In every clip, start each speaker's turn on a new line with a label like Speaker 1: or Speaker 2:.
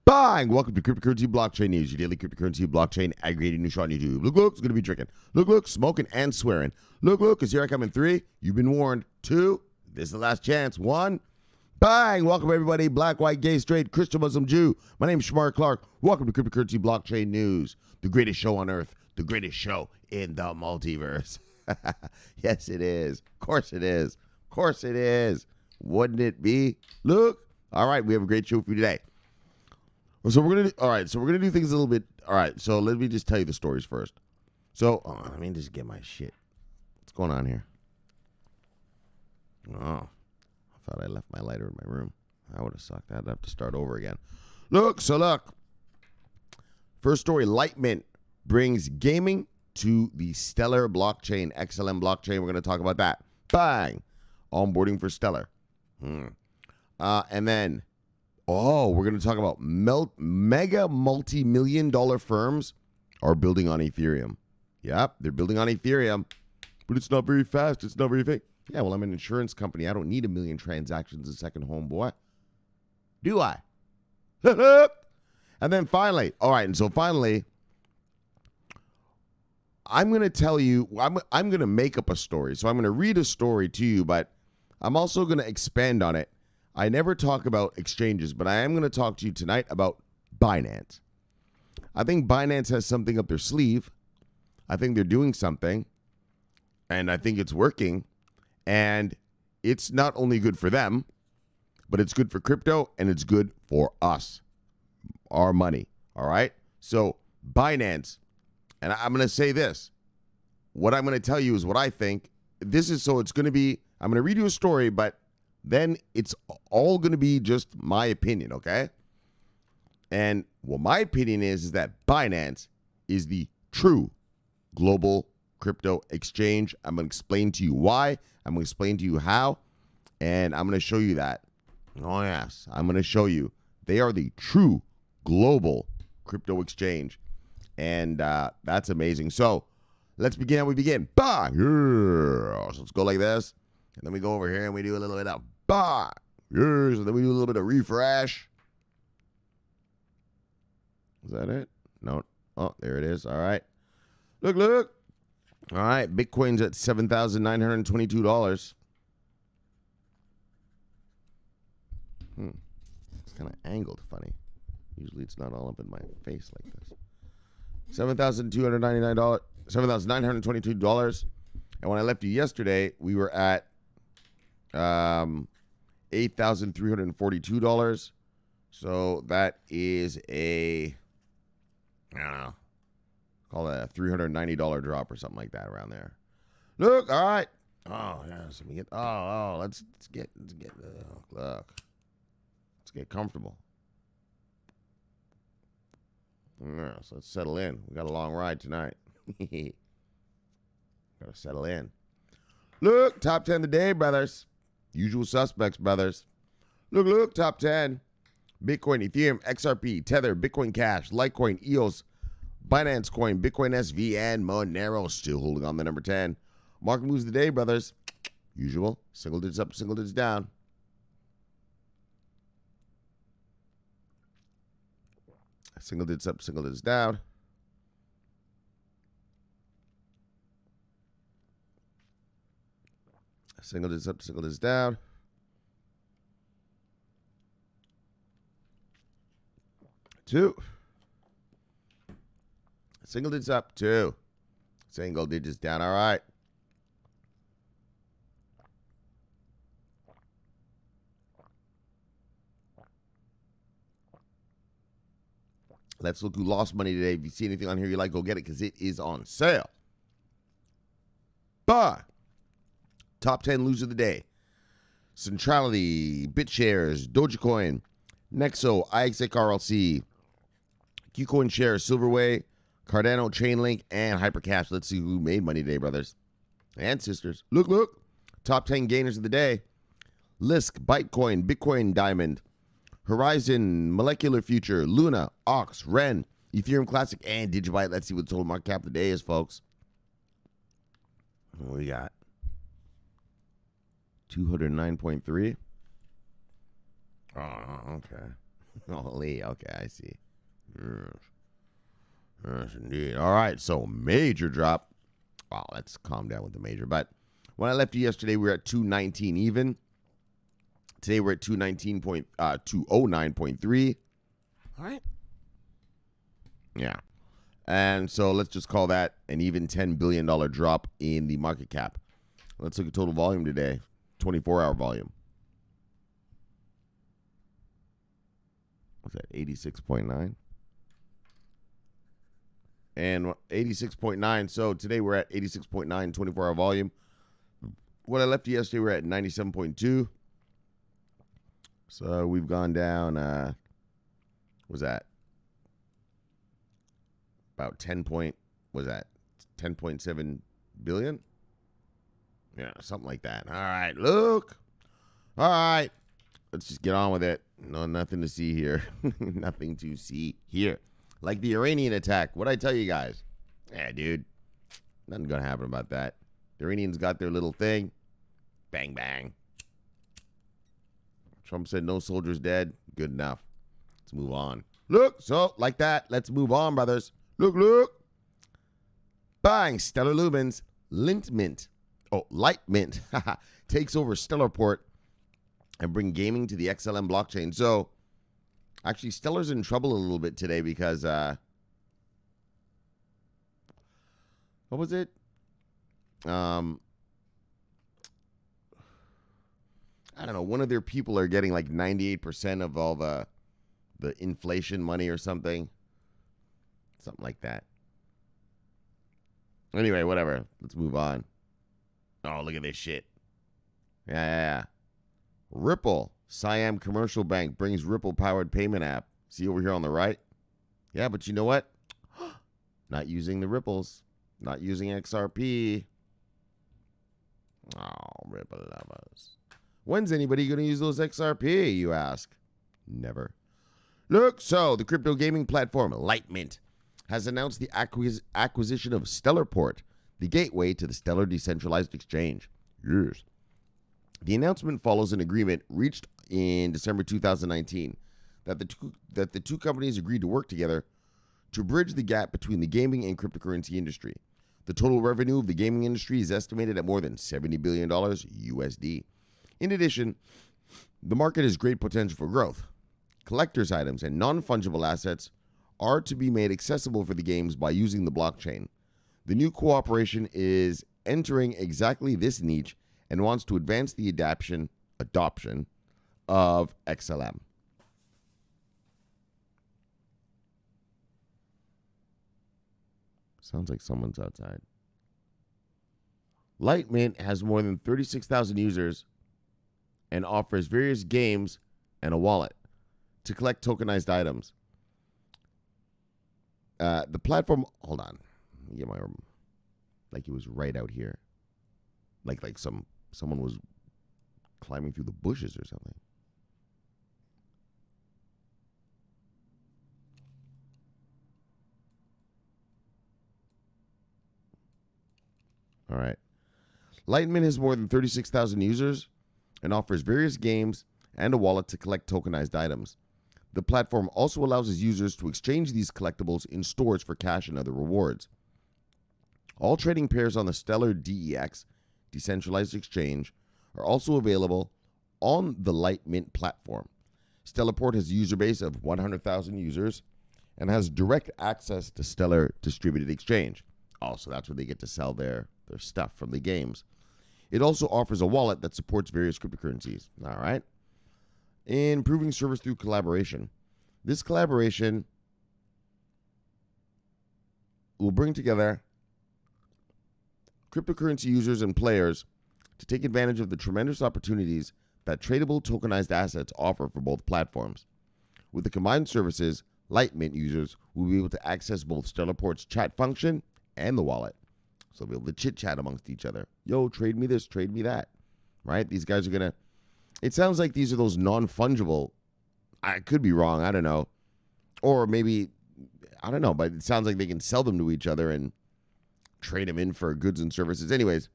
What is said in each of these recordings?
Speaker 1: Bang! Welcome to Cryptocurrency Blockchain News, your daily cryptocurrency blockchain aggregating news show on YouTube. Look, it's going to be drinking. Look, smoking and swearing. Look, because here I come in 3. You've been warned. 2, this is the last chance. 1, bang! Welcome, everybody. Black, white, gay, straight, Christian, Muslim, Jew. My name is Shomari Clarke. Welcome to Cryptocurrency Blockchain News, the greatest show on earth, the greatest show in the multiverse. Yes, it is. Of course it is. Of course it is. Wouldn't it be? Look. All right, we have a great show for you today. So we're gonna do things a little bit. All right, so let me just tell you the stories first. So let me just get my shit. What's going on here? Oh, I thought I left my lighter in my room. That would have sucked. I'd have to start over again. Look. First story: Litemint brings gaming to the Stellar blockchain, XLM blockchain. We're gonna talk about that. Bang! Onboarding for Stellar. And then. Oh, we're going to talk about mega multi-million-dollar firms are building on Ethereum. Yep, they're building on Ethereum, but it's not very fast. It's not very fast. Yeah, well, I'm an insurance company. I don't need 1 million transactions a second, homeboy. Do I? And then finally, I'm going to tell you, I'm going to make up a story. So I'm going to read a story to you, but I'm also going to expand on it. I never talk about exchanges, but I am going to talk to you tonight about Binance. I think Binance has something up their sleeve. I think they're doing something, and I think it's working. And it's not only good for them, but it's good for crypto, and it's good for us, our money. All right? So Binance, and I'm going to say this. What I'm going to tell you is what I think. I'm going to read you a story, but then it's all going to be just my opinion, okay? And what my opinion is that Binance is the true global crypto exchange. I'm going to explain to you why. I'm going to explain to you how. And I'm going to show you that. Oh, yes. I'm going to show you. They are the true global crypto exchange. And that's amazing. So let's begin. We begin. Bang! Yeah. So let's go like this. And then we go over here and we do a little bit of bang. Yes. And then we do a little bit of refresh. Is that it? No. Oh, there it is. All right. Look. All right. Bitcoin's at $7,922. It's kind of angled funny. Usually it's not all up in my face like this. $7,299. $7,922. And when I left you yesterday, we were at $8,342. So that is I don't know, call it a $390 drop or something like that around there. Look, all right. Oh, yeah. So we get. Let's get. Look. Let's get comfortable. Yeah, so let's settle in. We got a long ride tonight. Gotta settle in. Look, top 10 today, brothers. Usual suspects, brothers. Look, top 10. Bitcoin, Ethereum, XRP, Tether, Bitcoin Cash, Litecoin, EOS, Binance Coin, Bitcoin SV, and Monero still holding on the number 10. Market moves today, brothers. Usual. Single digits up, single digits down. Single digits up, single digits down. Single digits up, single digits down. Two. Single digits up, 2. Single digits down. All right. Let's look who lost money today. If you see anything on here you like, go get it because it is on sale. But top 10 loser of the day. Centrality, BitShares, Dogecoin, Nexo, IXRLC, Qcoin Shares, Silverway, Cardano, Chainlink, and Hypercash. Let's see who made money today, brothers and sisters. Look. Top 10 gainers of the day. Lisk, Bytecoin, Bitcoin Diamond, Horizon, Molecular Future, Luna, Ox, Ren, Ethereum Classic, and Digibyte. Let's see what the total market cap of the day is, folks. What we got? 209.3. Oh, okay. Holy, okay, I see. Yes, indeed. All right, so major drop. Wow, let's calm down with the major. But when I left you yesterday, we were at 219 even. Today we're at 209.3. All right. Yeah. And so let's just call that an even $10 billion drop in the market cap. Let's look at total volume today, 24-hour volume. What's that, 86.9? And 86.9. So today we're at 86.9, 24-hour volume. When I left you yesterday, we're at 97.2. So we've gone down, what was that? About 10.7 billion? Yeah, something like that. All right, look. All right. Let's just get on with it. No, nothing to see here. Nothing to see here. Like the Iranian attack. What'd I tell you guys? Yeah, dude. Nothing going to happen about that. The Iranians got their little thing. Bang, bang. Trump said no soldiers dead. Good enough. Let's move on. Look, so like that. Let's move on, brothers. Look, look. Bang. Stellar Lumens. Litemint. Oh, Litemint. Takes over Stellarport and bring gaming to the XLM blockchain. So, actually, Stellar's in trouble a little bit today because, what was it? I don't know. One of their people are getting like 98% of all the inflation money or something. Something like that. Anyway, whatever. Let's move on. Oh, look at this shit. Yeah. Ripple. Siam Commercial Bank brings Ripple-powered payment app. See over here on the right? Yeah, but you know what? Not using the Ripples. Not using XRP. Oh, Ripple lovers. When's anybody going to use those XRP, you ask? Never. Look, so the crypto gaming platform Litemint has announced the acquisition of Stellarport, the gateway to the Stellar decentralized exchange. Yes. The announcement follows an agreement reached in December 2019 that the two companies agreed to work together to bridge the gap between the gaming and cryptocurrency industry. The total revenue of the gaming industry is estimated at more than $70 billion USD. In addition, the market has great potential for growth. Collector's items and non-fungible assets are to be made accessible for the games by using the blockchain. The new cooperation is entering exactly this niche and wants to advance the adoption of XLM. Sounds like someone's outside. Litemint has more than 36,000 users and offers various games and a wallet to collect tokenized items. The platform, hold on. Let me get my, like it was right out here. Like someone was climbing through the bushes or something. All right. Litemint has more than 36,000 users and offers various games and a wallet to collect tokenized items. The platform also allows its users to exchange these collectibles in stores for cash and other rewards. All trading pairs on the Stellar DEX, decentralized exchange, are also available on the Litemint platform. Stellarport has a user base of 100,000 users and has direct access to Stellar Distributed Exchange. Also, that's where they get to sell their stuff from the games. It also offers a wallet that supports various cryptocurrencies. All right. Improving service through collaboration. This collaboration will bring together cryptocurrency users and players to take advantage of the tremendous opportunities that tradable tokenized assets offer for both platforms. With the combined services, Litemint users will be able to access both Stellarport's chat function and the wallet. So they'll be able to chit-chat amongst each other. Yo, trade me this, trade me that. Right? These guys are going to... It sounds like these are those non-fungible... I could be wrong. I don't know. Or maybe... I don't know. But it sounds like they can sell them to each other and trade them in for goods and services. Anyways,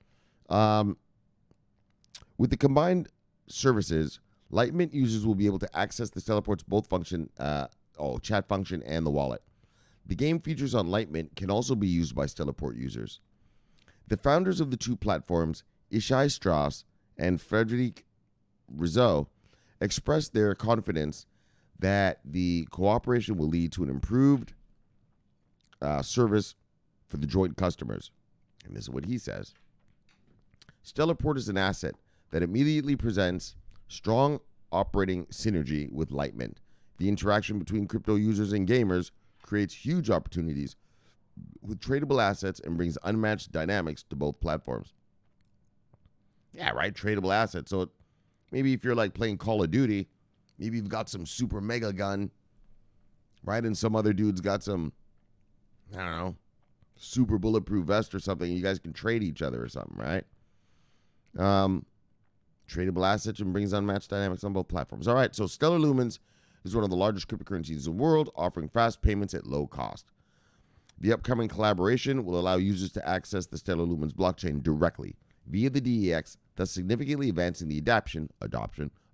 Speaker 1: with the combined services, Litemint users will be able to access the Stellarport's both chat function and the wallet. The game features on Litemint can also be used by Stellarport users. The founders of the two platforms, Ishai Strauss and Frederic Rizzo, expressed their confidence that the cooperation will lead to an improved service for the joint customers. And this is what he says. Stellarport is an asset that immediately presents strong operating synergy with Litemint. The interaction between crypto users and gamers creates huge opportunities with tradable assets and brings unmatched dynamics to both platforms. Yeah, right, tradable assets. So maybe if you're like playing Call of Duty, maybe you've got some super mega gun, right? And some other dude's got some, I don't know, super bulletproof vest or something. You guys can trade each other or something, right? Tradable assets and brings unmatched dynamics on both platforms. All right, so Stellar Lumens is one of the largest cryptocurrencies in the world, offering fast payments at low cost. The upcoming collaboration will allow users to access the Stellar Lumens blockchain directly via the DEX, thus significantly advancing the adoption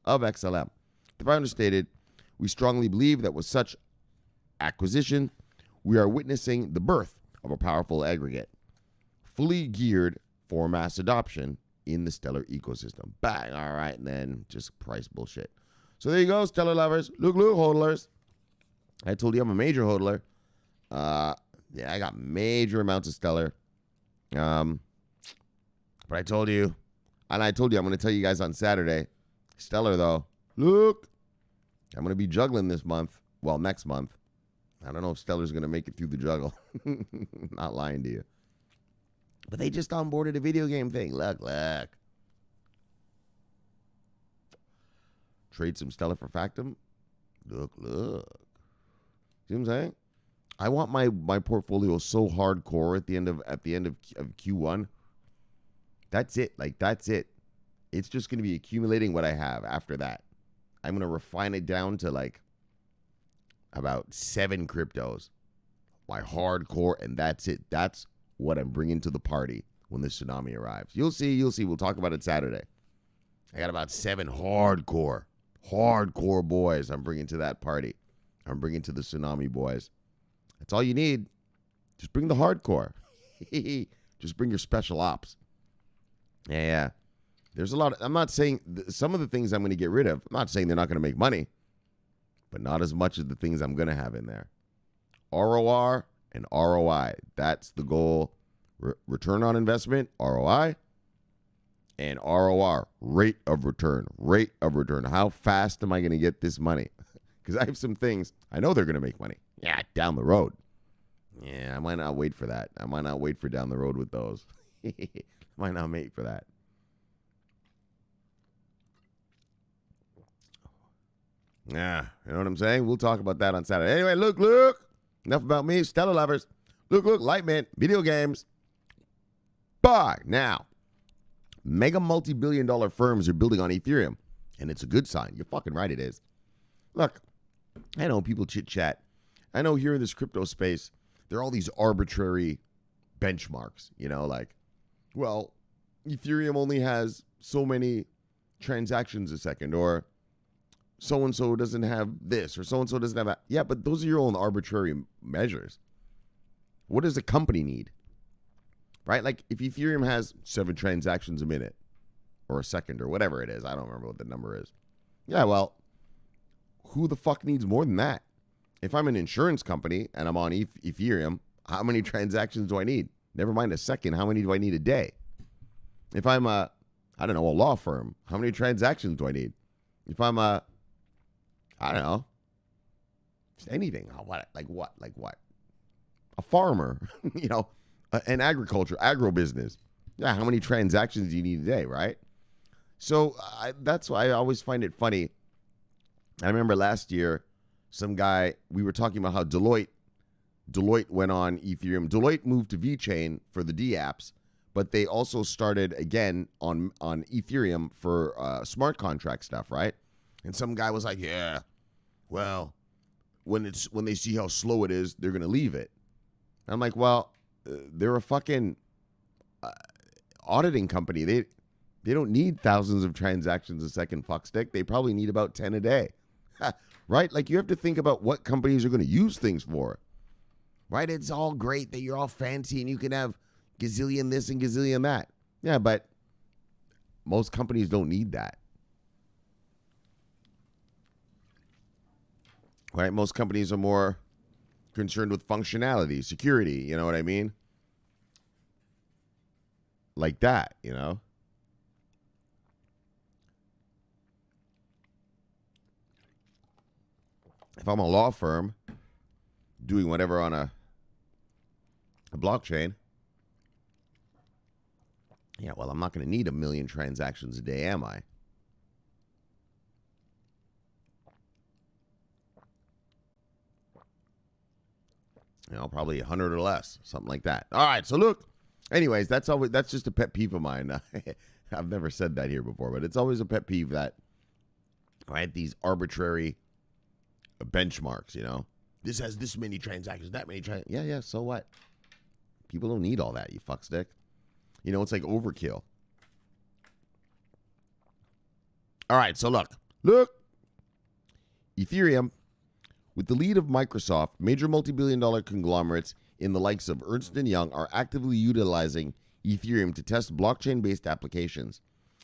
Speaker 1: of XLM. The founder stated, "We strongly believe that with such acquisition, we are witnessing the birth of a powerful aggregate, fully geared for mass adoption in the Stellar ecosystem." Bang, all right, and then just price bullshit. So there you go, Stellar lovers. Look, hodlers. I told you I'm a major hodler. Yeah, I got major amounts of Stellar. But I told you, and I told you I'm going to tell you guys on Saturday. Stellar, though. Look, I'm going to be juggling this month. Well, next month. I don't know if Stellar's going to make it through the juggle. Not lying to you. But they just onboarded a video game thing. Look. Trade some Stellar for Factum. Look. See what I'm saying? I want my portfolio so hardcore at the end of Q1. That's it. That's it. It's just going to be accumulating what I have after that. I'm going to refine it down to about 7 cryptos. My hardcore, and that's it. That's what I'm bringing to the party when the tsunami arrives. You'll see. We'll talk about it Saturday. I got about 7 hardcore boys I'm bringing to that party. I'm bringing to the tsunami boys. That's all you need. Just bring the hardcore. Just bring your special ops. Yeah. There's a lot. I'm not saying some of the things I'm going to get rid of. I'm not saying they're not going to make money, but not as much as the things I'm going to have in there. ROR and ROI. That's the goal. Return on investment, ROI, and ROR, rate of return. How fast am I going to get this money? Because I have some things, I know they're going to make money. Yeah, down the road. Yeah, I might not wait for that. I might not wait for down the road with those. Might not wait for that. Yeah, you know what I'm saying? We'll talk about that on Saturday. Anyway, look. Enough about me. Stellar lovers. Look, Litemint, video games. Bye. Now, mega multi-billion-dollar firms are building on Ethereum, and it's a good sign. You're fucking right, it is. Look, I know people chit-chat. I know here in this crypto space, there are all these arbitrary benchmarks, well, Ethereum only has so many transactions a second, or so-and-so doesn't have this, or so-and-so doesn't have that. Yeah, but those are your own arbitrary measures. What does a company need? Right? Like, if Ethereum has 7 transactions a minute, or a second, or whatever it is, I don't remember what the number is. Yeah, well, who the fuck needs more than that? If I'm an insurance company, and I'm on Ethereum, how many transactions do I need? Never mind a second, how many do I need a day? If I'm a law firm, how many transactions do I need? If I'm I don't know, anything. Like what? A farmer, an agribusiness. Yeah, how many transactions do you need a day, right? So that's why I always find it funny. I remember last year, some guy, we were talking about how Deloitte went on Ethereum. Deloitte moved to VeChain for the D-apps, but they also started again on Ethereum for smart contract stuff, right? And some guy was like, yeah, well, when they see how slow it is, they're going to leave it. And I'm like, well, they're a fucking auditing company. They don't need thousands of transactions a second, fuckstick. They probably need about 10 a day. Right? Like, you have to think about what companies are going to use things for. Right? It's all great that you're all fancy and you can have gazillion this and gazillion that. Yeah, but most companies don't need that. Right? Most companies are more concerned with functionality, security, you know what I mean? Like that, you know? If I'm a law firm doing whatever on a blockchain, yeah, well, I'm not going to need 1 million transactions a day, am I? You know, probably 100 or less, something like that. All right, so look. Anyways, that's just a pet peeve of mine. I've never said that here before, but it's always a pet peeve that, right, these arbitrary benchmarks, you know. This has this many transactions, that many transactions. Yeah, so what? People don't need all that, you fuckstick. You know, it's like overkill. All right, so look. Ethereum, with the lead of Microsoft, major multi-billion-dollar conglomerates in the likes of Ernst & Young are actively utilizing Ethereum to test blockchain-based applications.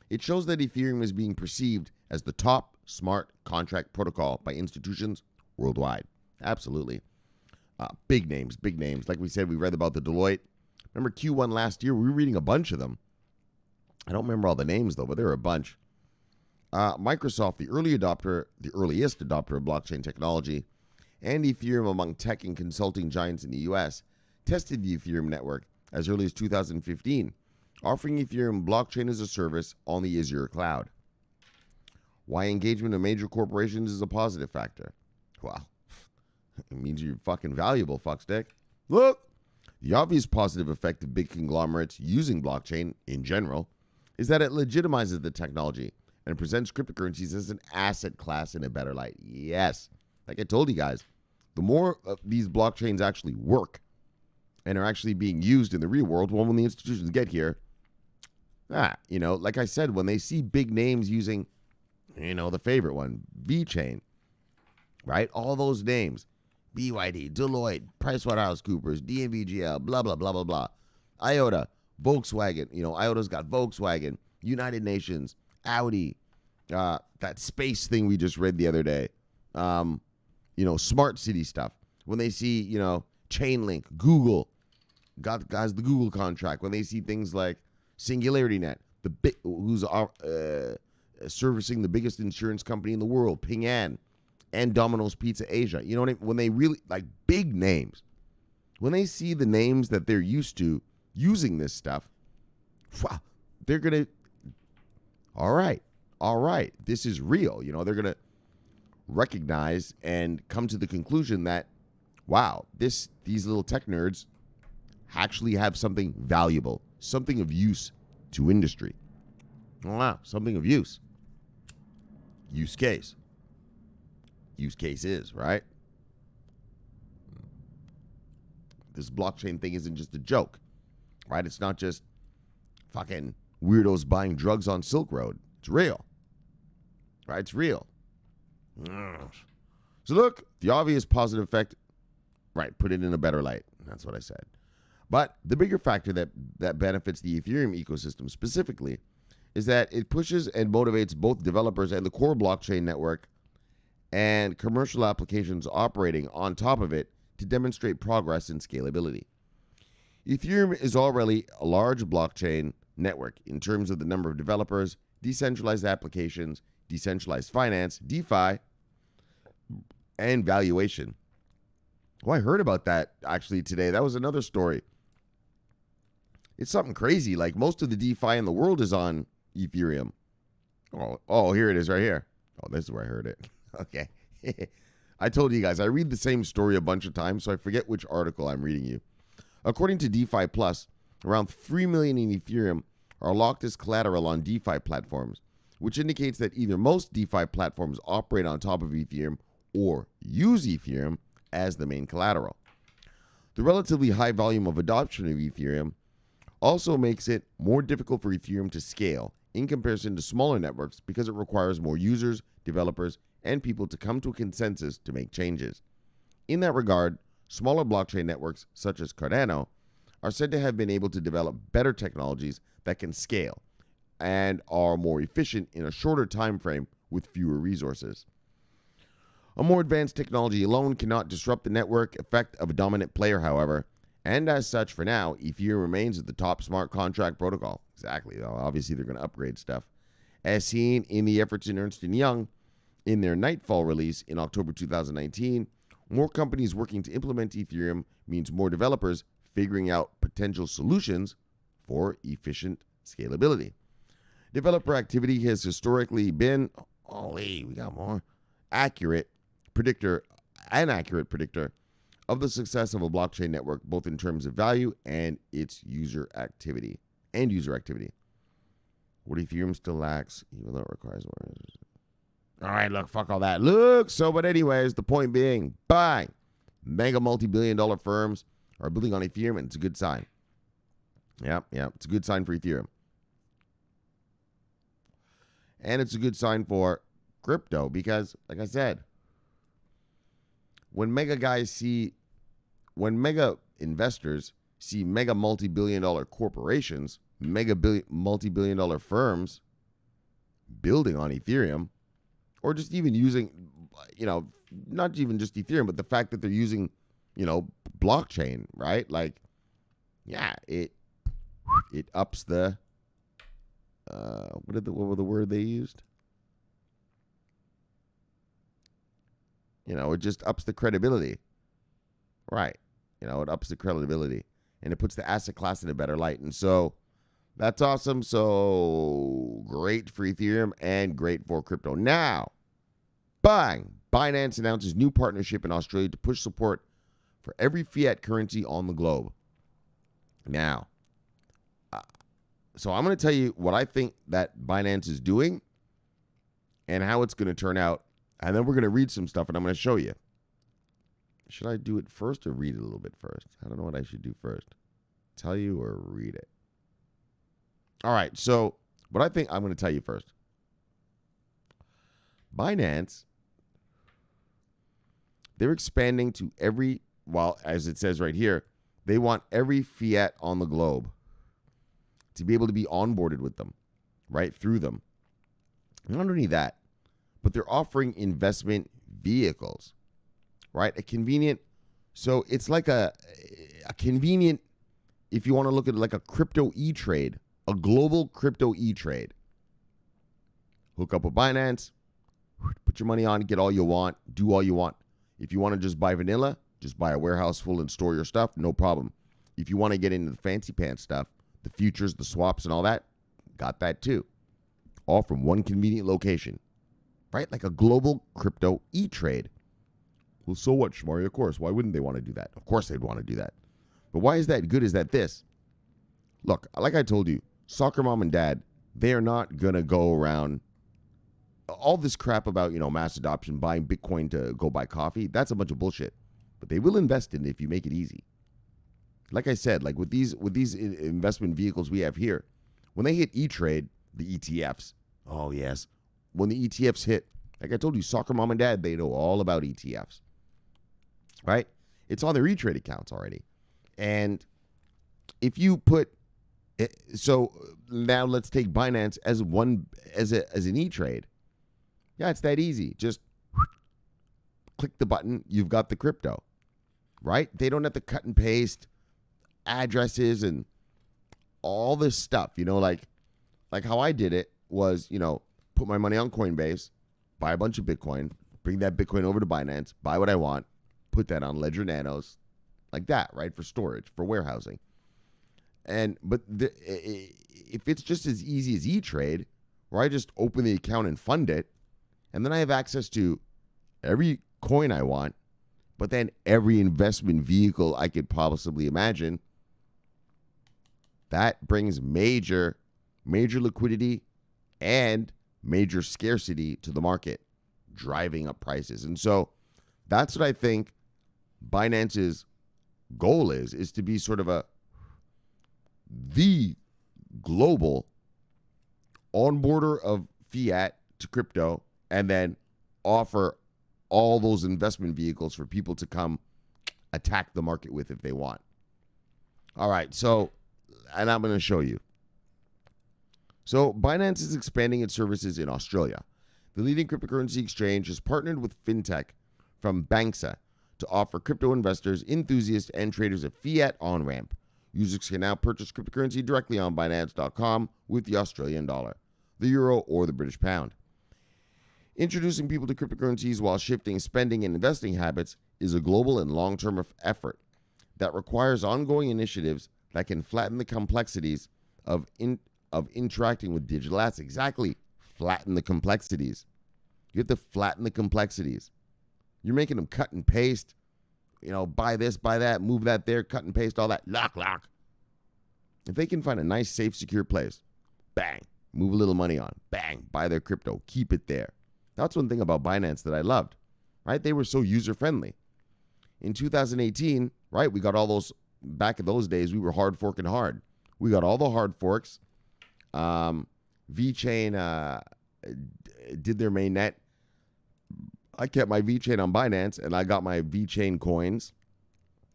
Speaker 1: It shows that Ethereum is being perceived as the top smart contract protocol by institutions worldwide. Absolutely. Big names. Like we said, we read about the Deloitte. Remember Q1 last year? We were reading a bunch of them. I don't remember all the names, though, but there were a bunch. Microsoft, the earliest adopter of blockchain technology, and Ethereum among tech and consulting giants in the U.S., tested the Ethereum network as early as 2015, offering Ethereum blockchain as a service on the Azure cloud. Why engagement of major corporations is a positive factor? Well, it means you're fucking valuable, fuckstick. Look, the obvious positive effect of big conglomerates using blockchain in general is that it legitimizes the technology and presents cryptocurrencies as an asset class in a better light. Yes. Like I told you guys, the more these blockchains actually work and are actually being used in the real world, well, when the institutions get here, you know, like I said, when they see big names using, you know, the favorite one, VeChain, right? All those names, BYD, Deloitte, PricewaterhouseCoopers, DNVGL, blah, blah, blah, blah, blah. IOTA, Volkswagen, you know, IOTA's got Volkswagen, United Nations, Audi, that space thing we just read the other day, you know, smart city stuff. When they see, you know, Chainlink, Google, guys, the Google contract. When they see things like SingularityNet, who's servicing the biggest insurance company in the world, Ping An, and Domino's Pizza Asia. You know what I mean? When they really, like, big names, when they see the names that they're used to using this stuff, wow, they're going to, all right, this is real. You know, they're going to recognize and come to the conclusion that, wow, these little tech nerds actually have something valuable, something of use to industry. Wow, something of use. Use case. Use case is, right? This blockchain thing isn't just a joke, right? It's not just fucking weirdos buying drugs on Silk Road. It's real, right? It's real. So look, the obvious positive effect, right, put it in a better light. That's what I said. But the bigger factor that benefits the Ethereum ecosystem specifically is that it pushes and motivates both developers and the core blockchain network and commercial applications operating on top of it to demonstrate progress and scalability. Ethereum is already a large blockchain network in terms of the number of developers, decentralized applications, decentralized finance, DeFi, and valuation. Oh, I heard about that actually today. That was another story. It's something crazy. Like, most of the DeFi in the world is on Ethereum. Oh, here it is right here. Oh, this is where I heard it. Okay. I told you guys, I read the same story a bunch of times, so I forget which article I'm reading you. According to DeFi Plus, around 3 million in Ethereum are locked as collateral on DeFi platforms, which indicates that either most DeFi platforms operate on top of Ethereum or use Ethereum as the main collateral. The relatively high volume of adoption of Ethereum also makes it more difficult for Ethereum to scale in comparison to smaller networks because it requires more users, developers, and people to come to a consensus to make changes. In that regard, smaller blockchain networks such as Cardano are said to have been able to develop better technologies that can scale and are more efficient in a shorter time frame with fewer resources. A more advanced technology alone cannot disrupt the network effect of a dominant player, however, and as such, for now, Ethereum remains the top smart contract protocol. Exactly. Obviously, they're going to upgrade stuff. As seen in the efforts in Ernst & Young in their Nightfall release in October 2019, more companies working to implement Ethereum means more developers figuring out potential solutions for efficient scalability. Developer activity has historically been, we got more, accurate predictor of the success of a blockchain network, both in terms of value and its user activity. What Ethereum still lacks, even though it requires more. All right, look, fuck all that. But anyways, the point being, bang, mega multi-billion-dollar firms are building on Ethereum, and it's a good sign. Yeah, it's a good sign for Ethereum. And it's a good sign for crypto because, like I said, when mega investors see mega multi-billion-dollar corporations, multi-billion-dollar firms building on Ethereum, or just even using, not even just Ethereum, but the fact that they're using, blockchain, right? Like, yeah, it ups the, what were the word they used? It just ups the credibility. Right. It ups the credibility. And it puts the asset class in a better light. And so that's awesome. So great for Ethereum and great for crypto. Now, bang! Binance announces new partnership in Australia to push support for every fiat currency on the globe. Now, so I'm going to tell you what I think that Binance is doing and how it's going to turn out. And then we're going to read some stuff, and I'm going to show you. Should I do it first or read it a little bit first? I don't know what I should do first. Tell you or read it? All right, so what I think I'm going to tell you first. Binance, they're expanding to as it says right here, they want every fiat on the globe to be able to be onboarded with them, right, through them. Not only that, but they're offering investment vehicles, right? So it's like a convenient, if you want to look at it like a crypto E-Trade, a global crypto E-Trade. Hook up with Binance, put your money on, get all you want, do all you want. If you want to just buy vanilla, just buy a warehouse full and store your stuff, no problem. If you want to get into the fancy pants stuff, the futures, the swaps, and all that, got that too. All from one convenient location. Right? Like a global crypto E-Trade. Well, so what, Shomari? Of course. Why wouldn't they want to do that? Of course they'd want to do that. But why is that good? Is that this? Look, like I told you, soccer mom and dad, they are not going to go around all this crap about, mass adoption, buying Bitcoin to go buy coffee. That's a bunch of bullshit. But they will invest in it if you make it easy. Like I said, like with these investment vehicles we have here, when they hit E-Trade, the ETFs, oh yes, when the ETFs hit, like I told you, soccer mom and dad, they know all about ETFs, right? It's on their E-Trade accounts already. And if you put, so now let's take Binance as an E-Trade. Yeah, it's that easy. Just click the button, you've got the crypto, right? They don't have to cut and paste addresses and all this stuff, like how I did it was, put my money on Coinbase, buy a bunch of Bitcoin, bring that Bitcoin over to Binance, buy what I want, put that on Ledger Nanos, like that, right? For storage, for warehousing. But if it's just as easy as E-Trade, where I just open the account and fund it, and then I have access to every coin I want, but then every investment vehicle I could possibly imagine, that brings major liquidity and major scarcity to the market, driving up prices. And so that's what I think Binance's goal is to be sort of the global onboarder of fiat to crypto, and then offer all those investment vehicles for people to come attack the market with if they want. All right, so, and I'm going to show you. So Binance is expanding its services in Australia. The leading cryptocurrency exchange has partnered with fintech from Banxa to offer crypto investors, enthusiasts, and traders a fiat on-ramp. Users can now purchase cryptocurrency directly on Binance.com with the Australian dollar, the euro, or the British pound. Introducing people to cryptocurrencies while shifting spending and investing habits is a global and long-term effort that requires ongoing initiatives that can flatten the complexities of interacting with digital assets. Exactly. Flatten the complexities. You have to flatten the complexities. You're making them cut and paste. Buy this, buy that, move that there, cut and paste, all that. Lock. If they can find a nice, safe, secure place, bang, move a little money on. Bang, buy their crypto. Keep it there. That's one thing about Binance that I loved, right? They were so user-friendly. In 2018, right, we got all those, back in those days, we were hard forking hard. We got all the hard forks. VeChain did their mainnet. I kept my VeChain on Binance, and I got my VeChain coins.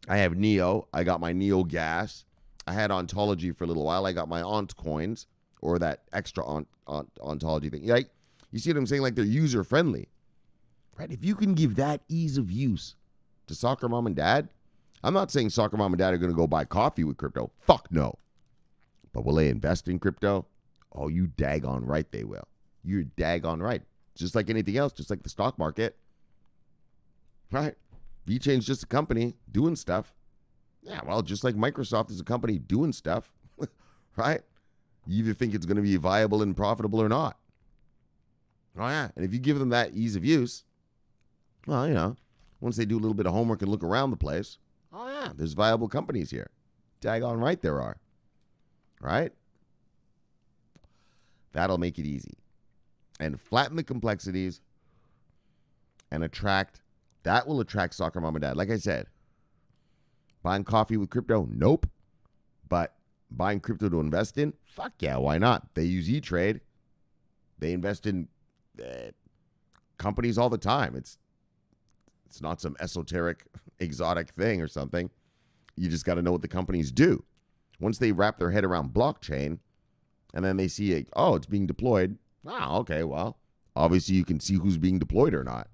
Speaker 1: I have Neo. I got my Neo gas. I had Ontology for a little while. I got my Ont coins, or that extra Ontology thing. Like, you see what I'm saying? Like, they're user-friendly, right? If you can give that ease of use to soccer mom and dad, I'm not saying soccer mom and dad are going to go buy coffee with crypto. Fuck no. But will they invest in crypto? Oh, you daggone right they will. You're daggone right. Just like anything else, just like the stock market. Right? VeChain's just a company doing stuff. Yeah, well, just like Microsoft is a company doing stuff. Right? You either think it's going to be viable and profitable or not. Oh, yeah. And if you give them that ease of use, well, once they do a little bit of homework and look around the place, oh, yeah, there's viable companies here. Daggone right there are. Right? That'll make it easy. And flatten the complexities and that will attract soccer mom and dad. Like I said, buying coffee with crypto? Nope. But buying crypto to invest in? Fuck yeah, why not? They use E-Trade. They invest in companies all the time. It's not some esoteric, exotic thing or something. You just got to know what the companies do. Once they wrap their head around blockchain, and then they see, it's being deployed. Oh, okay, well, obviously you can see who's being deployed or not,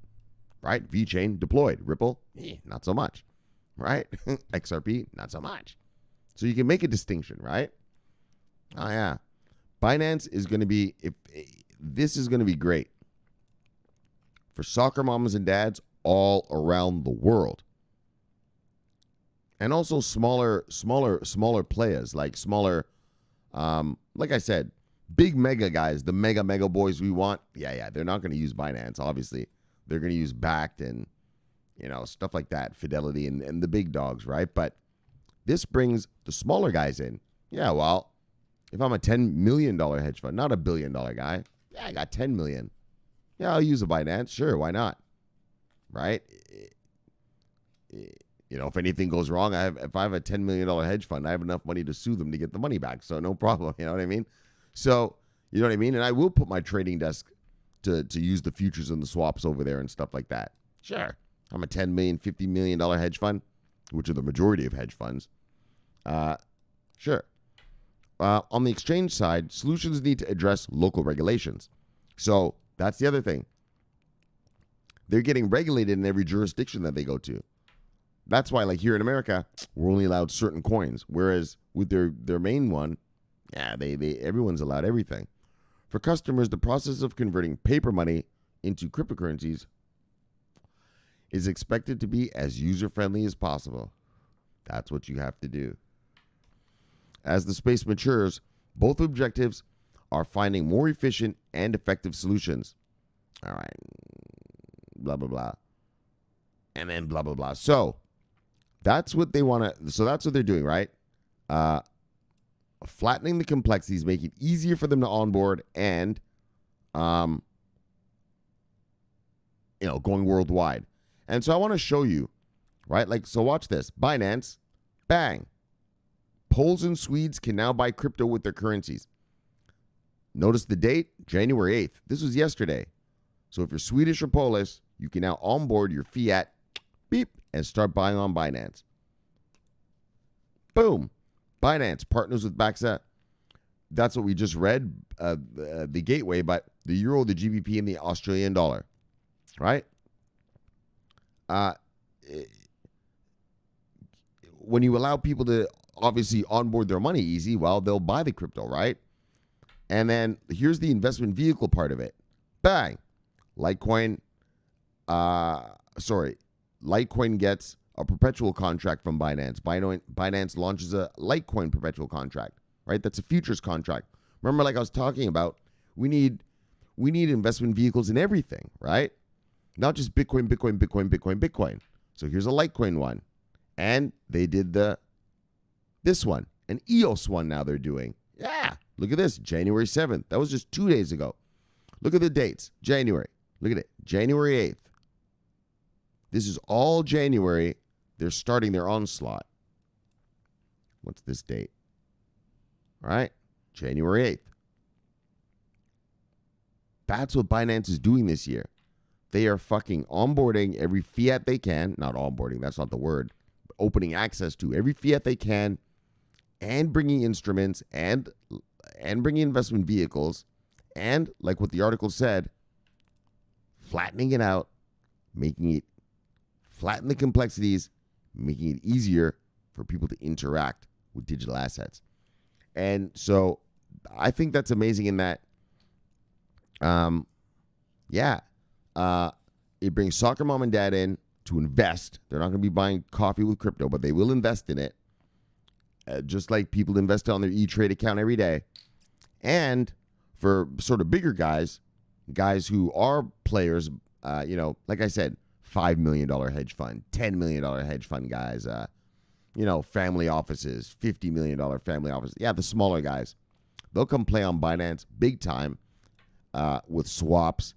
Speaker 1: right? VeChain deployed. Ripple, not so much, right? XRP, not so much. So you can make a distinction, right? Oh, yeah. Binance is going to be, this is going to be great for soccer mamas and dads all around the world. And also smaller players, like smaller, like I said, big mega guys, the mega boys we want. Yeah, they're not going to use Binance, obviously. They're going to use Backed and, stuff like that, Fidelity and the big dogs, right? But this brings the smaller guys in. Yeah, well, if I'm a $10 million hedge fund, not a $1 billion guy, yeah, I got 10 million. Yeah, I'll use a Binance. Sure, why not? Right? If anything goes wrong, if I have a $10 million hedge fund, I have enough money to sue them to get the money back. So no problem. You know what I mean? So, you know what I mean? And I will put my trading desk to use the futures and the swaps over there and stuff like that. Sure. I'm a $10 million, $50 million hedge fund, which are the majority of hedge funds. Sure. On the exchange side, solutions need to address local regulations. So that's the other thing. They're getting regulated in every jurisdiction that they go to. That's why, like here in America, we're only allowed certain coins, whereas with their main one, yeah, everyone's allowed everything. For customers, the process of converting paper money into cryptocurrencies is expected to be as user-friendly as possible. That's what you have to do. As the space matures, both objectives are finding more efficient and effective solutions. All right, blah, blah, blah. And then blah, blah, blah. So that's what they want to, so that's what they're doing, right? Flattening the complexities, make it easier for them to onboard and, going worldwide. And so I want to show you, right? Like, so watch this. Binance, bang. Poles and Swedes can now buy crypto with their currencies. Notice the date, January 8th. This was yesterday. So if you're Swedish or Polish, you can now onboard your fiat, beep, and start buying on Binance. Boom. Binance partners with Baxa. That's what we just read, the gateway, but the euro, the GBP, and the Australian dollar, right? When you allow people to obviously onboard their money easy, well, they'll buy the crypto, right? And then here's the investment vehicle part of it. Bang. Litecoin gets a perpetual contract from Binance. Binance launches a Litecoin perpetual contract, right? That's a futures contract. Remember, like I was talking about, we need investment vehicles in everything, right? Not just Bitcoin, Bitcoin, Bitcoin, Bitcoin, Bitcoin. So here's a Litecoin one. And they did this one, an EOS one now they're doing. Yeah, look at this, January 7th. That was just 2 days ago. Look at the dates, January. Look at it, January 8th. This is all January. They're starting their onslaught. What's this date? All right, January 8th. That's what Binance is doing this year. They are fucking onboarding every fiat they can. Not onboarding, that's not the word. Opening access to every fiat they can, and bringing instruments and bringing investment vehicles, and like what the article said, flattening it out, flatten the complexities, making it easier for people to interact with digital assets. And so I think that's amazing in that, it brings soccer mom and dad in to invest. They're not going to be buying coffee with crypto, but they will invest in it. Just like people invest on their E-Trade account every day. And for sort of bigger guys who are players, like I said, $5 million hedge fund, $10 million hedge fund guys, family offices, $50 million family offices. Yeah, the smaller guys. They'll come play on Binance big time with swaps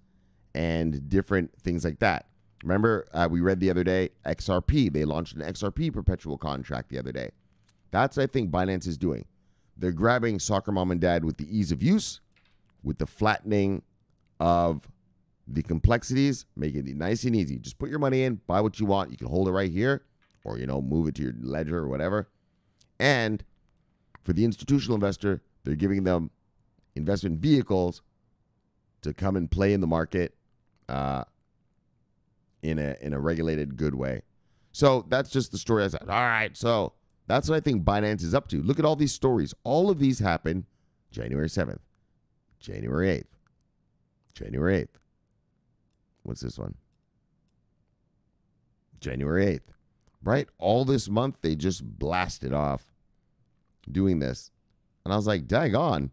Speaker 1: and different things like that. Remember, we read the other day, XRP. They launched an XRP perpetual contract the other day. That's what I think Binance is doing. They're grabbing soccer mom and dad with the ease of use, with the flattening of the complexities, making it nice and easy. Just put your money in, buy what you want. You can hold it right here or, move it to your ledger or whatever. And for the institutional investor, they're giving them investment vehicles to come and play in the market in a regulated, good way. So that's just the story I said. All right, so that's what I think Binance is up to. Look at all these stories. All of these happen January 7th, January 8th, January 8th. What's this one? January 8th, right? All this month, they just blasted off doing this. And I was like, daggone.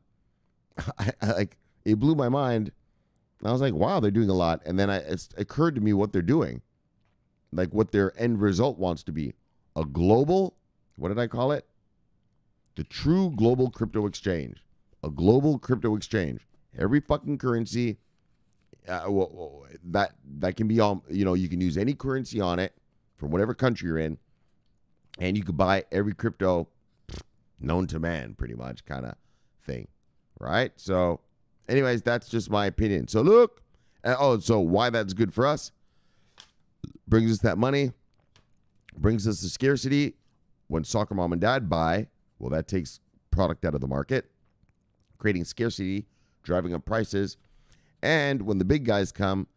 Speaker 1: It blew my mind. And I was like, wow, they're doing a lot. And then it occurred to me what they're doing, like what their end result wants to be. A global, what did I call it? The true global crypto exchange. A global crypto exchange. Every fucking currency that can be on, you can use any currency on it from whatever country you're in. And you could buy every crypto known to man, pretty much kind of thing. Right? So anyways, that's just my opinion. So look, so why that's good for us? Brings us that money, brings us the scarcity. When soccer mom and dad buy, well, that takes product out of the market, creating scarcity, driving up prices. And when the big guys come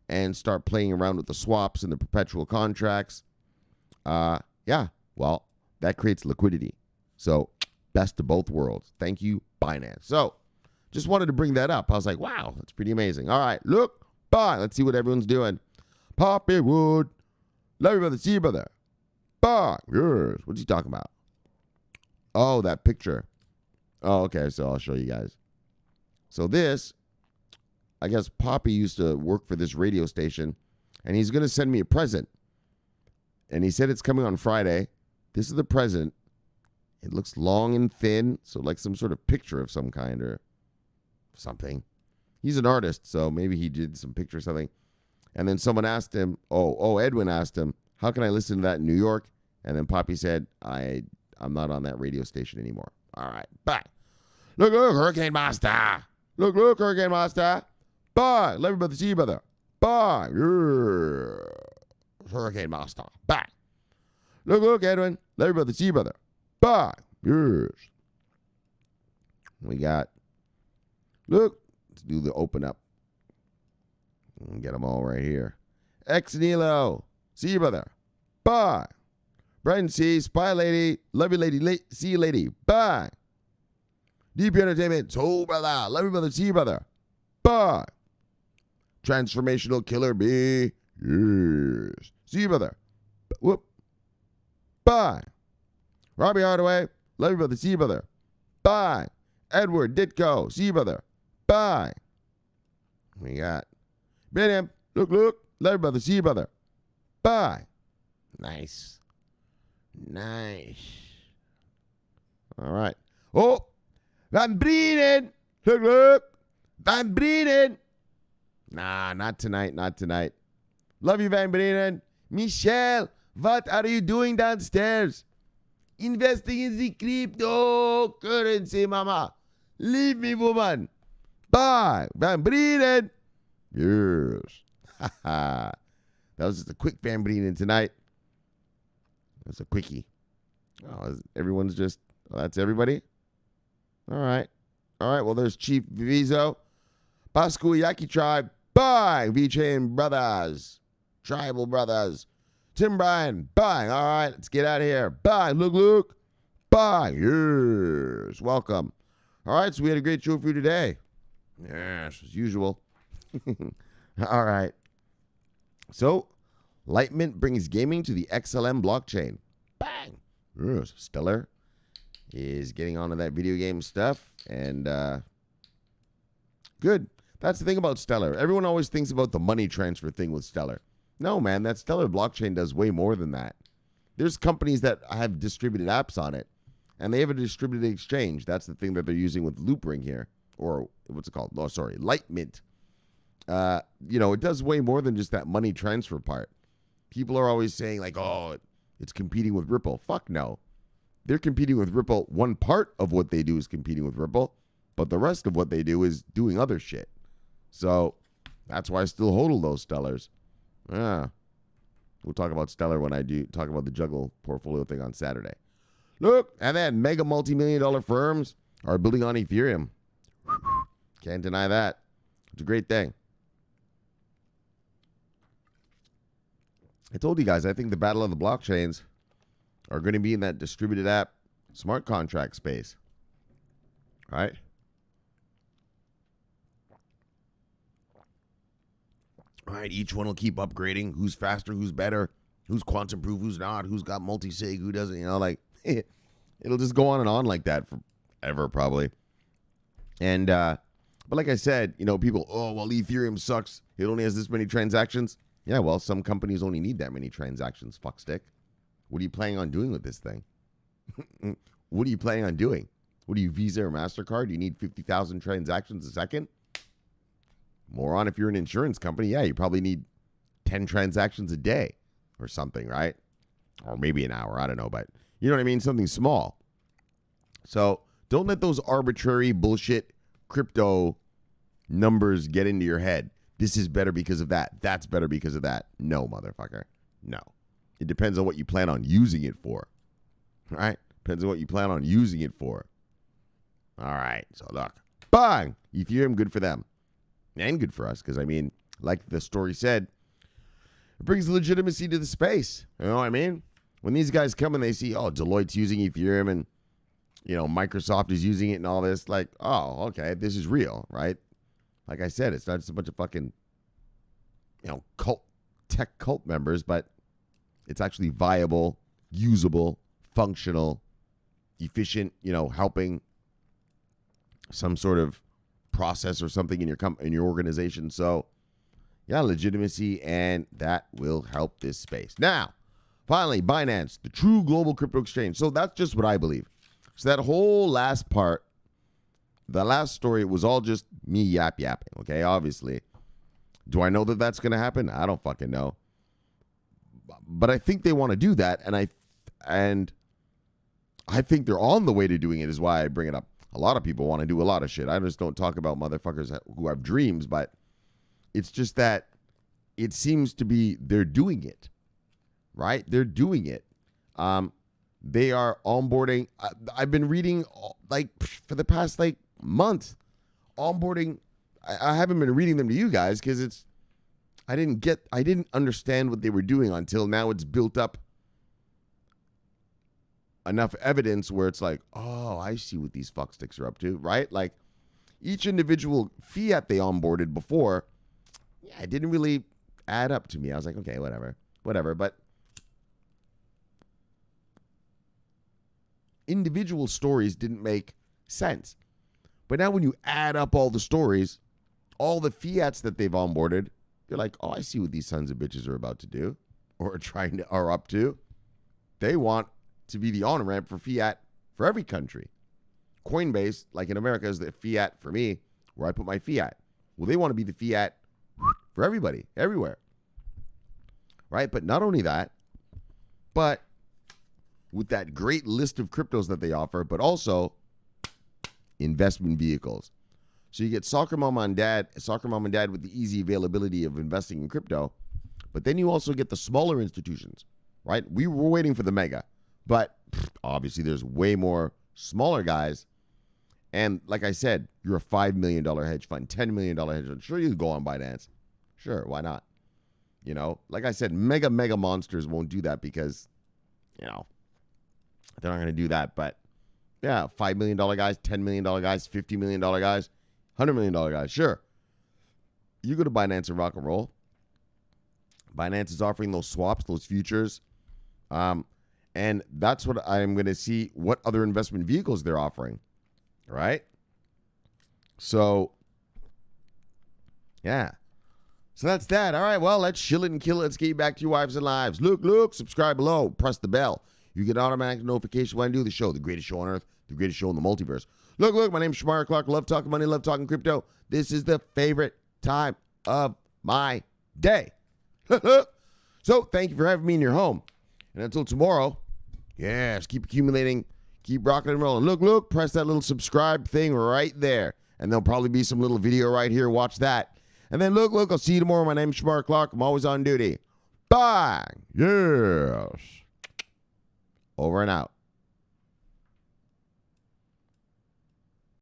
Speaker 1: and start playing around with the swaps and the perpetual contracts, well, that creates liquidity. So best of both worlds. Thank you, Binance. So just wanted to bring that up. I was like, wow, that's pretty amazing. All right, look, bye. Let's see what everyone's doing. Poppy Wood. Love you, brother. See you, brother. Bye. Yes. What's he talking about? Oh, that picture. Oh, okay. So I'll show you guys. So this, I guess Poppy used to work for this radio station, and he's going to send me a present. And he said it's coming on Friday. This is the present. It looks long and thin, so like some sort of picture of some kind or something. He's an artist, so maybe he did some picture or something. And then someone asked him, Edwin asked him, how can I listen to that in New York? And then Poppy said, I'm not on that radio station anymore. All right, bye. Look, Hurricane Master. Look, Hurricane Master. Buy. Love you, brother. See you, brother. Buy. Hurricane Master. Buy. Look, Edwin. Love you, brother. See you, brother. Buy. Yes. We got. Look. Let's do the open up. Get them all right here. Ex Nilo. See you, brother. Bye. Brighton C. Spy Lady. Love you, lady. See you, lady. Bye. DP Entertainment. So, brother. Love you, brother. See you, brother. Bye. Transformational Killer B. Yes. See you, brother. Whoop. Bye. Robbie Hardaway. Love you, brother. See you, brother. Bye. Edward Ditko. See you, brother. Bye. We got Ben. Look. Love you, brother. See you, brother. Bye. Nice. All right. Oh, Van Breeden. Look. Van Breeden. Nah, not tonight. Love you, Van Breeden. Michelle, what are you doing downstairs? Investing in the cryptocurrency, mama. Leave me, woman. Bye. Van Breeden. Yes. That was just a quick Van Breeden tonight. That's a quickie. Oh, everyone's just, that's everybody? All right. Well, there's Chief Vizo. Pascu Yaki Tribe. Bye. VJ Brothers. Tribal Brothers. Tim Bryan. Bye. All right. Let's get out of here. Bye. Look. Bye. Yes. Welcome. All right. So we had a great show for you today. Yes, as usual. All right. So, Litemint brings gaming to the XLM blockchain. Bang! Yes, Stellar is getting onto that video game stuff. And good. That's the thing about Stellar. Everyone always thinks about the money transfer thing with Stellar. No, man, that Stellar blockchain does way more than that. There's companies that have distributed apps on it, and they have a distributed exchange. That's the thing that they're using with Loopring here. Or what's it called? Oh, sorry, Litemint. It does way more than just that money transfer part. People are always saying like, oh, it's competing with Ripple. Fuck no. They're competing with Ripple. One part of what they do is competing with Ripple, but the rest of what they do is doing other shit. So that's why I still hodl those Stellars. Yeah. We'll talk about Stellar when I do talk about the Juggle portfolio thing on Saturday. Look, and then mega multi-million-dollar firms are building on Ethereum. Can't deny that. It's a great thing. I told you guys, I think the battle of the blockchains are going to be in that distributed app smart contract space. Right? All right, each one will keep upgrading. Who's faster, who's better, who's quantum proof, who's not, who's got multi-sig, who doesn't, it'll just go on and on like that forever probably. And, but like I said, people, oh, well, Ethereum sucks. It only has this many transactions. Yeah, well, some companies only need that many transactions, fuckstick. What are you planning on doing with this thing? What are you planning on doing? What are you, Visa or MasterCard? Do you need 50,000 transactions a second? Moron, if you're an insurance company, yeah, you probably need 10 transactions a day or something, right? Or maybe an hour, I don't know, but you know what I mean? Something small. So don't let those arbitrary bullshit crypto numbers get into your head. This is better because of that. That's better because of that. No, motherfucker. No. It depends on what you plan on using it for. All right? Depends on what you plan on using it for. All right. So look. Bang! Ethereum, good for them. And good for us. Because, like the story said, it brings legitimacy to the space. You know what I mean? When these guys come and they see, oh, Deloitte's using Ethereum and, Microsoft is using it and all this, like, oh, okay, this is real, right? Like I said, it's not just a bunch of fucking, tech cult members, but it's actually viable, usable, functional, efficient, helping some sort of process or something in your organization. So, yeah, legitimacy, and that will help this space. Now, finally, Binance, the true global crypto exchange. So that's just what I believe. So that whole last part, the last story, it was all just me yapping. Okay, obviously. Do I know that that's going to happen? I don't fucking know. But I think they want to do that, and I think they're on the way to doing it is why I bring it up. a lot of people want to do a lot of shit. I just don't talk about motherfuckers who have dreams, but it's just that it seems to be they're doing it, right? They're doing it. They are onboarding. I've been reading like for the past like month, onboarding. I haven't been reading them to you guys because I didn't understand what they were doing until now. It's built up enough evidence where it's like, oh, I see what these fucksticks are up to, right? Like each individual fiat they onboarded before, yeah, it didn't really add up to me. I was like, okay, whatever. But individual stories didn't make sense. But now when you add up all the stories, all the fiats that they've onboarded, you're like, oh, I see what these sons of bitches are about to do or are up to. They want to be the on-ramp for fiat for every country. Coinbase, like in America, is the fiat for me, where I put my fiat. Well, they want to be the fiat for everybody, everywhere. Right? But not only that, but with that great list of cryptos that they offer, but also investment vehicles. So you get soccer mom and dad with the easy availability of investing in crypto, but then you also get the smaller institutions, right? We were waiting for the mega, but obviously there's way more smaller guys. And like I said, you're a $5 million hedge fund, $10 million hedge fund. Sure, you can go on Binance. Sure, why not? You know, like I said, mega monsters won't do that because, you know, they're not going to do that. But yeah, $5 million guys, $10 million guys, $50 million guys, $100 million guys. Sure. You go to Binance and rock and roll. Binance is offering those swaps, those futures. And that's what I'm going to see what other investment vehicles they're offering. Right? So, yeah. So that's that. All right, well, let's chill it and kill it. Let's get you back to your wives and lives. Look, subscribe below. Press the bell. You get automatic notification when I do the show. The greatest show on earth. The greatest show in the multiverse. Look, my name's Shomari Clarke. Love talking money. Love talking crypto. This is the favorite time of my day. So thank you for having me in your home. And until tomorrow, yes, keep accumulating. Keep rocking and rolling. Look, press that little subscribe thing right there. And there'll probably be some little video right here. Watch that. And then look, I'll see you tomorrow. My name's Shomari Clarke. I'm always on duty. Bye. Yes. Over and out.